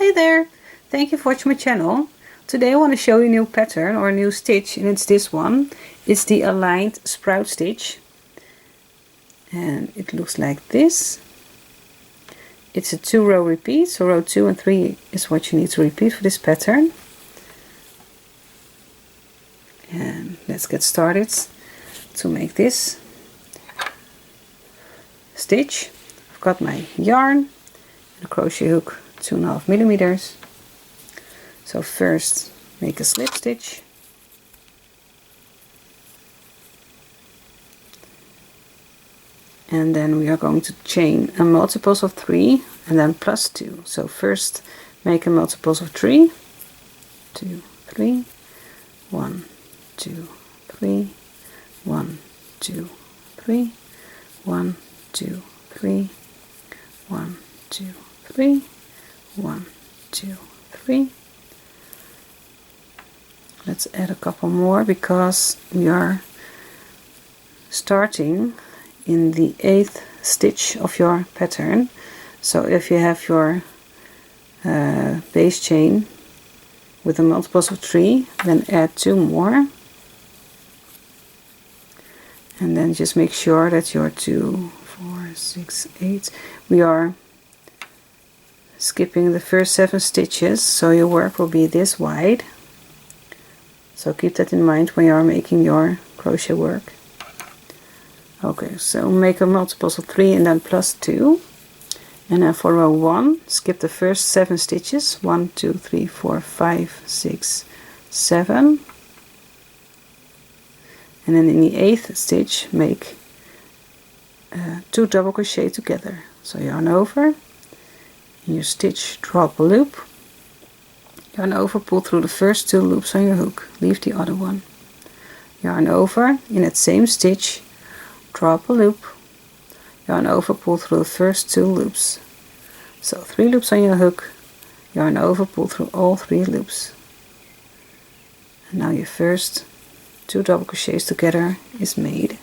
Hey there! Thank you for watching my channel. Today I want to show you a new pattern or a new stitch, and it's this one. It's the aligned sprout stitch, and it looks like this. It's a 2-row repeat, so row 2 and 3 is what you need to repeat for this pattern. And let's get started to make this stitch. I've got my yarn and a crochet hook 2.5 millimeters. So first make a slip stitch, and then we are going to chain a multiples of 3 and then plus 2. So first make a multiples of 3, 2, 3, 1, 2, 3, 1, 2, 3, 1, 2, 3, 1, 2, 3, 1, 2, 3. Let's add a couple more because we are starting in the 8th stitch of your pattern. So if you have your base chain with the multiples of 3, then add 2 more, and then just make sure that your 2, 4, 6, 8, we are skipping the first 7 stitches, so your work will be this wide. So keep that in mind when you are making your crochet work. Okay, so make a multiples of 3 and then plus 2. And then for row 1, skip the first 7 stitches. 1, 2, 3, 4, 5, 6, 7. And then in the 8th stitch, make 2 double crochet together. So yarn over, in your stitch drop a loop, yarn over, pull through the first 2 loops on your hook, leave the other one, yarn over, in that same stitch drop a loop, yarn over, pull through the first 2 loops. So 3 loops on your hook, yarn over, pull through all 3 loops. And now your first 2 double crochets together is made.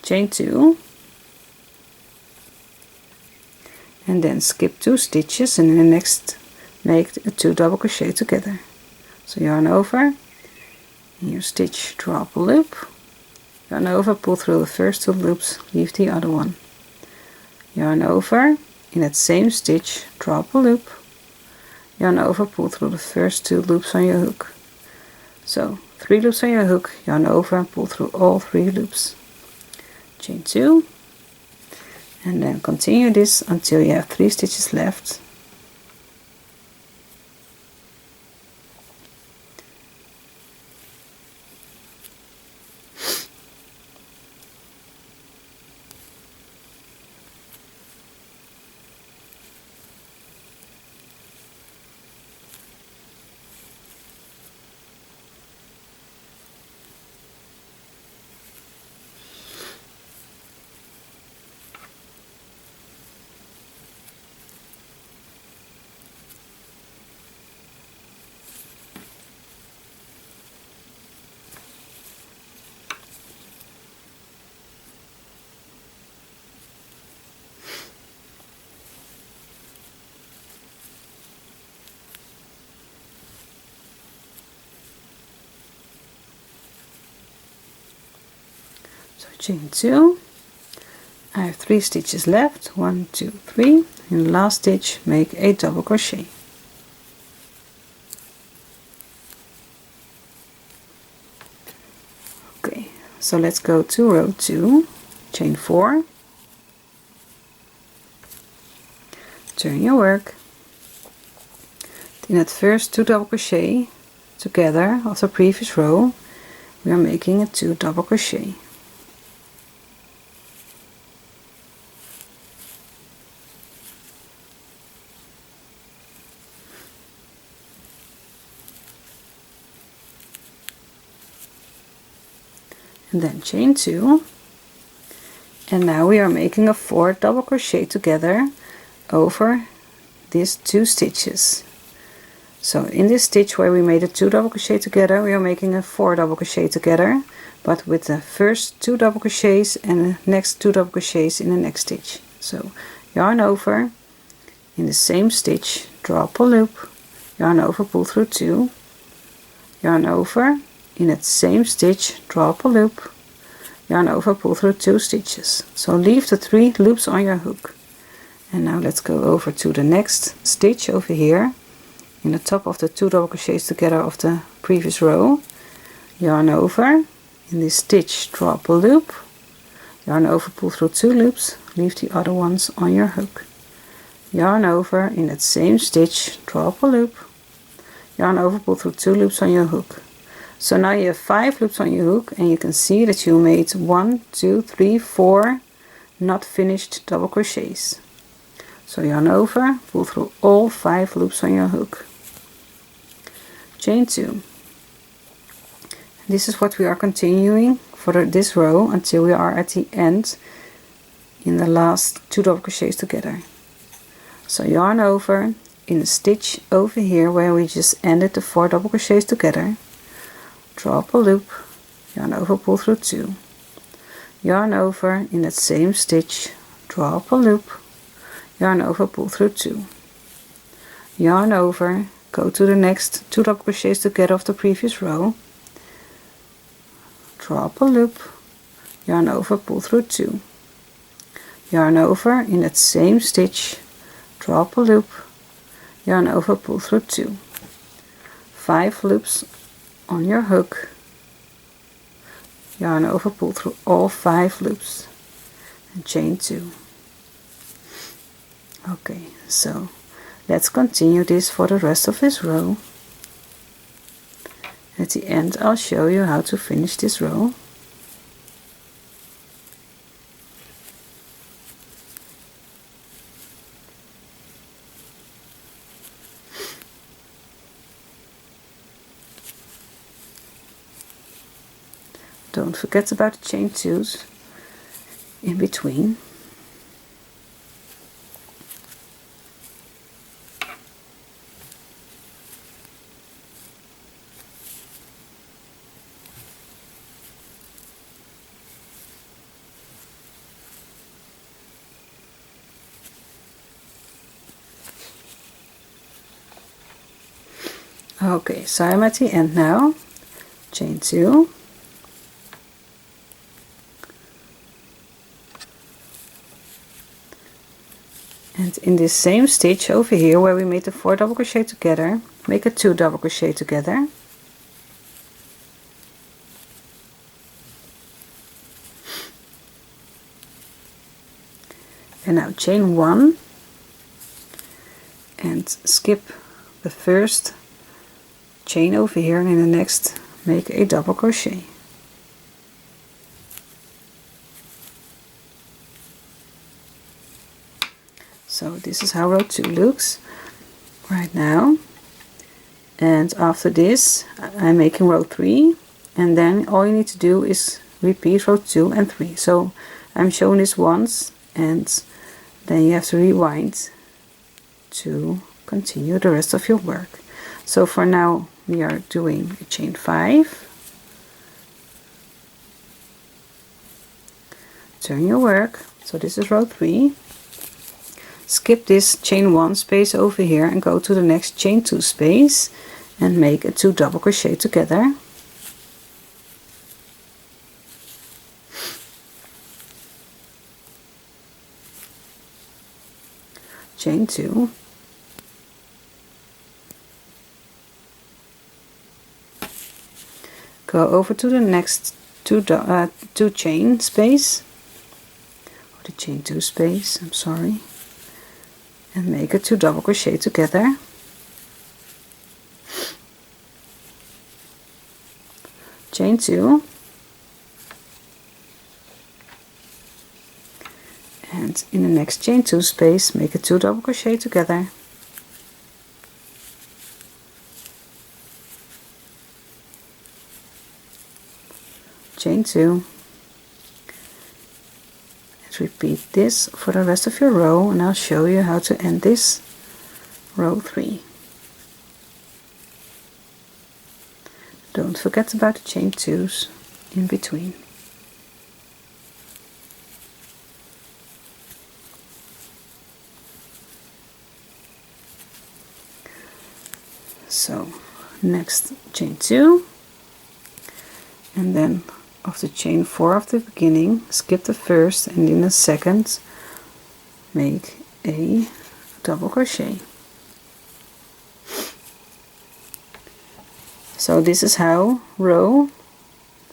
Chain 2, and then skip 2 stitches, and in the next make a 2 double crochet together. So yarn over, in your stitch drop a loop, yarn over, pull through the first 2 loops, leave the other one, yarn over, in that same stitch drop a loop, yarn over, pull through the first 2 loops on your hook. So 3 loops on your hook, yarn over, and pull through all 3 loops. Chain 2, and then continue this until you have 3 stitches left. So chain 2, I have 3 stitches left, 1, 2, 3, in the last stitch make a double crochet. Okay, so let's go to row 2, chain 4, turn your work. In that first 2 double crochet together of the previous row, we are making a 2 double crochet. And then chain 2, and now we are making a 4 double crochet together over these 2 stitches. So in this stitch where we made a 2 double crochet together, we are making a 4 double crochet together, but with the first 2 double crochets and the next 2 double crochets in the next stitch. So yarn over, in the same stitch, draw up a loop, yarn over, pull through 2, yarn over, in that same stitch, draw up a loop, yarn over, pull through 2 stitches. So leave the 3 loops on your hook. And now let's go over to the next stitch over here, in the top of the 2 double crochets together of the previous row, yarn over, in this stitch, draw up a loop, yarn over, pull through 2 loops, leave the other ones on your hook, yarn over, in that same stitch, draw up a loop, yarn over, pull through 2 loops on your hook. So now you have 5 loops on your hook, and you can see that you made 1, 2, 3, 4 not finished double crochets. So yarn over, pull through all 5 loops on your hook, chain 2. This is what we are continuing for this row until we are at the end in the last 2 double crochets together. So yarn over, in the stitch over here where we just ended the 4 double crochets together, draw up a loop, yarn over, pull through 2, yarn over, in that same stitch, draw up a loop, yarn over, pull through 2, yarn over, go to the next 2 double crochets together of the previous row, draw up a loop, yarn over, pull through 2, yarn over, in that same stitch, draw up a loop, yarn over, pull through 2, 5 loops on your hook, yarn over, pull through all 5 loops, and chain 2. Okay, so let's continue this for the rest of this row. At the end I'll show you how to finish this row. Don't forget about the chain 2s in between. Okay, so I'm at the end now, chain 2, and in this same stitch over here where we made the 4 double crochet together, make a 2 double crochet together, and now chain 1 and skip the first chain over here, and in the next make a double crochet. So this is how row 2 looks right now, and after this I'm making row 3, and then all you need to do is repeat row 2 and 3. So I'm showing this once, and then you have to rewind to continue the rest of your work. So for now we are doing a chain 5, turn your work, so this is row 3, skip this chain 1 space over here and go to the next chain 2 space and make a 2 double crochet together, chain 2, go over to the next two chain space, or the chain 2 space, I'm sorry, and make a 2 double crochet together, chain 2, and in the next chain 2 space make a 2 double crochet together, chain 2, and repeat this for the rest of your row, and I'll show you how to end this row 3. Don't forget about the chain 2s in between. So next chain 2, and then of the chain 4 of the beginning, skip the first, and in the second make a double crochet. So this is how row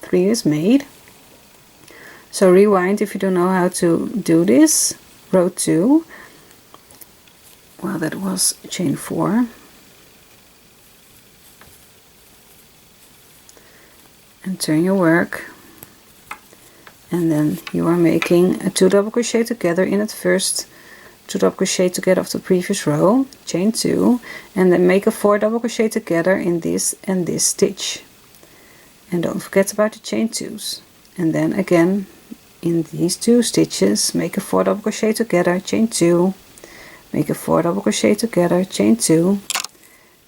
3 is made. So rewind if you don't know how to do this. Row 2, well, that was chain 4, and turn your work, and then you are making a 2 double crochet together in the first 2 double crochet together of the previous row, chain 2, and then make a 4 double crochet together in this and this stitch, and don't forget about the chain 2s, and then again in these 2 stitches make a 4 double crochet together, chain 2, make a 4 double crochet together, chain 2,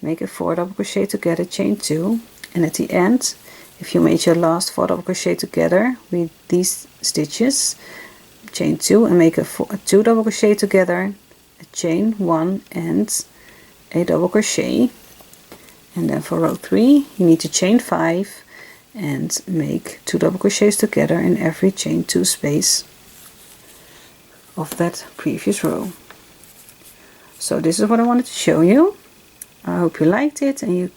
make a 4 double crochet together, chain 2, and at the end, if you made your last 4 double crochet together with these stitches, chain 2 and make a 2 double crochet together, a chain 1 and a double crochet, and then for row 3 you need to chain 5 and make 2 double crochets together in every chain 2 space of that previous row. So this is what I wanted to show you. I hope you liked it, and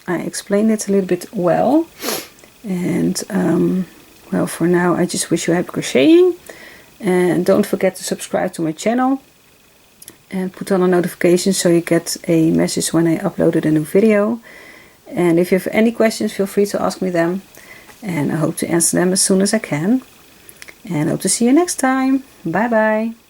I explained it a little bit well, and well, for now I just wish you happy crocheting, and don't forget to subscribe to my channel and put on a notification so you get a message when I uploaded a new video. And if you have any questions, feel free to ask me them, and I hope to answer them as soon as I can, and hope to see you next time. Bye bye.